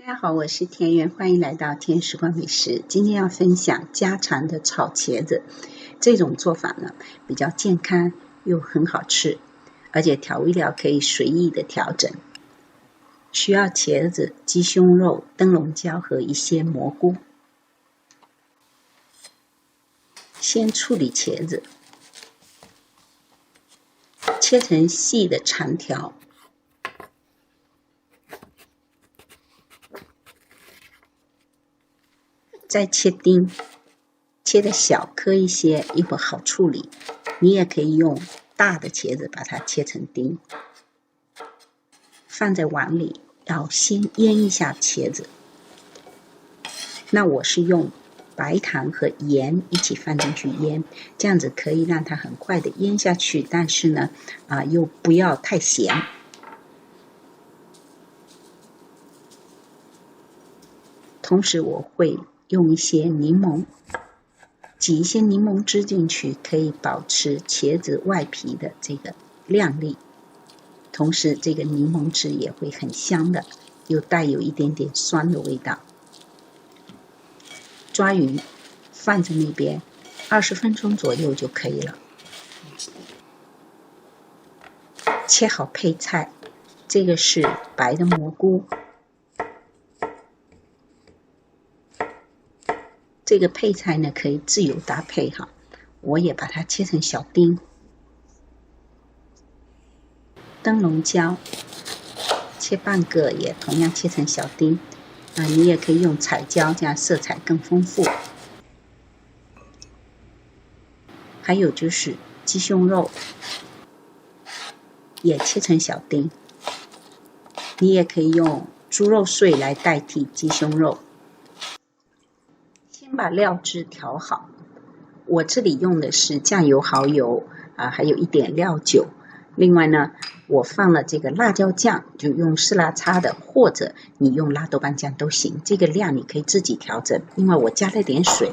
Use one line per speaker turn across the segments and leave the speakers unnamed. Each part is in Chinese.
大家好，我是田园，欢迎来到田时光美食。今天要分享家常的炒茄子，这种做法呢比较健康又很好吃，而且调味料可以随意的调整。需要茄子、鸡胸肉、灯笼椒和一些蘑菇。先处理茄子，切成细的长条。再切丁，切的小颗一些，一会儿好处理。你也可以用大的茄子把它切成丁，放在碗里，要先腌一下茄子。那我是用白糖和盐一起放进去腌，这样子可以让它很快的腌下去，但是呢，又不要太咸。同时我会用一些柠檬，挤一些柠檬汁进去，可以保持茄子外皮的这个亮丽。同时这个柠檬汁也会很香的，又带有一点点酸的味道。抓鱼放在那边20分钟左右就可以了。切好配菜，这个是白的蘑菇，这个配菜呢可以自由搭配哈，我也把它切成小丁。灯笼椒切半个，也同样切成小丁。你也可以用彩椒，这样色彩更丰富。还有就是鸡胸肉，也切成小丁。你也可以用猪肉碎来代替鸡胸肉。先把料汁调好，我这里用的是酱油、蚝油还有一点料酒。另外呢，我放了这个辣椒酱，就用湿辣叉的，或者你用辣豆瓣酱都行，这个量你可以自己调整。另外我加了点水。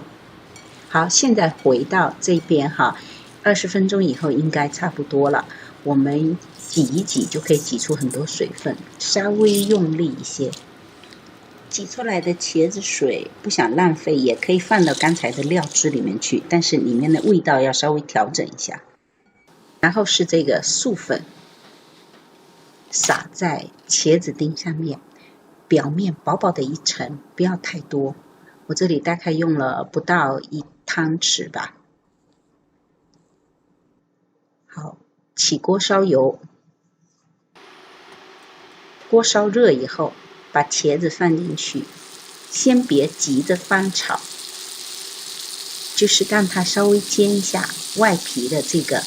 好，现在回到这边哈，20分钟以后应该差不多了，我们挤一挤就可以挤出很多水分，稍微用力一些。挤出来的茄子水不想浪费，也可以放到刚才的料汁里面去，但是里面的味道要稍微调整一下。然后是这个素粉，撒在茄子丁上面，表面薄薄的一层，不要太多。我这里大概用了不到1汤匙吧。好，起锅烧油，锅烧热以后，把茄子放进去，先别急着翻炒，就是让它稍微煎一下外皮的这个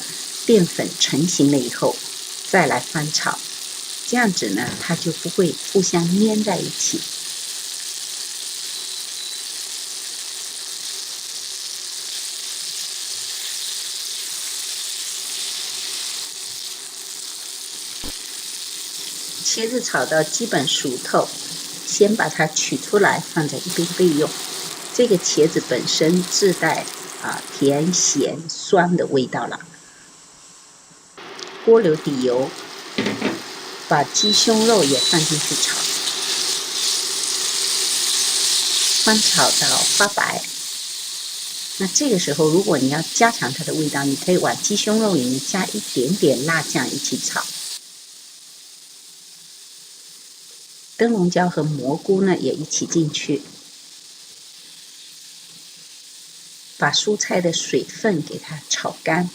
淀粉成型了以后，再来翻炒，这样子呢，它就不会互相粘在一起。茄子炒到基本熟透，先把它取出来放在一边备用。这个茄子本身自带甜、咸、酸的味道了。锅留底油，把鸡胸肉也放进去炒，翻炒到发白。那这个时候，如果你要加强它的味道，你可以往鸡胸肉里面加一点点辣酱一起炒。灯笼椒和蘑菇呢也一起进去，把蔬菜的水分给它炒干。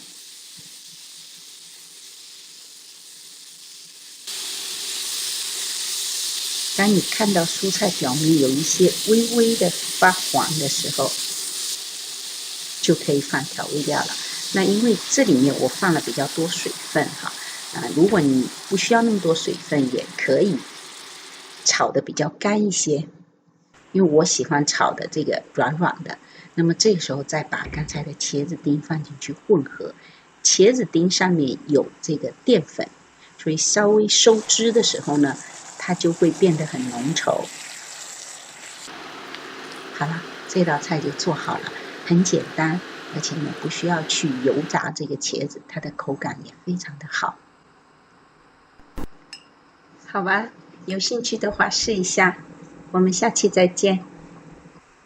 当你看到蔬菜表面有一些微微的发黄的时候，就可以放调味料了。那因为这里面我放了比较多水分哈，如果你不需要那么多水分，也可以炒的比较干一些，因为我喜欢炒的这个软软的。那么这个时候再把刚才的茄子丁放进去混合，茄子丁上面有这个淀粉，所以稍微收汁的时候呢，它就会变得很浓稠。好了，这道菜就做好了，很简单，而且呢不需要去油炸这个茄子，它的口感也非常的好。好吧，有兴趣的话试一下。我们下期再见。